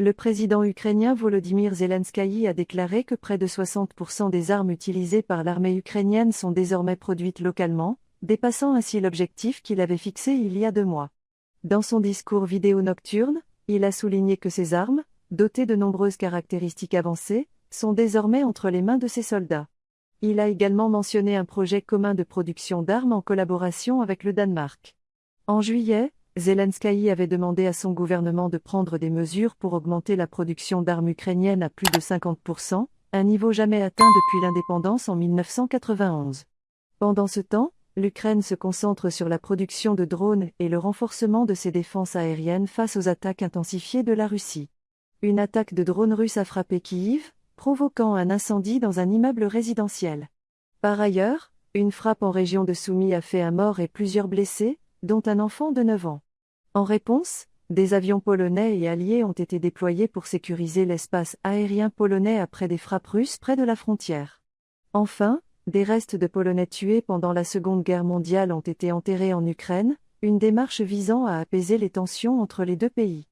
Le président ukrainien Volodymyr Zelensky a déclaré que près de 60% des armes utilisées par l'armée ukrainienne sont désormais produites localement, dépassant ainsi l'objectif qu'il avait fixé il y a 2 mois. Dans son discours vidéo nocturne, il a souligné que ces armes, dotées de nombreuses caractéristiques avancées, sont désormais entre les mains de ses soldats. Il a également mentionné un projet commun de production d'armes en collaboration avec le Danemark. En juillet, Zelensky avait demandé à son gouvernement de prendre des mesures pour augmenter la production d'armes ukrainiennes à plus de 50%, un niveau jamais atteint depuis l'indépendance en 1991. Pendant ce temps, l'Ukraine se concentre sur la production de drones et le renforcement de ses défenses aériennes face aux attaques intensifiées de la Russie. Une attaque de drones russes a frappé Kyiv, provoquant un incendie dans un immeuble résidentiel. Par ailleurs, une frappe en région de Soumy a fait un mort et plusieurs blessés, dont un enfant de 9 ans. En réponse, des avions polonais et alliés ont été déployés pour sécuriser l'espace aérien polonais après des frappes russes près de la frontière. Enfin, des restes de Polonais tués pendant la Seconde Guerre mondiale ont été enterrés en Ukraine, une démarche visant à apaiser les tensions entre les deux pays.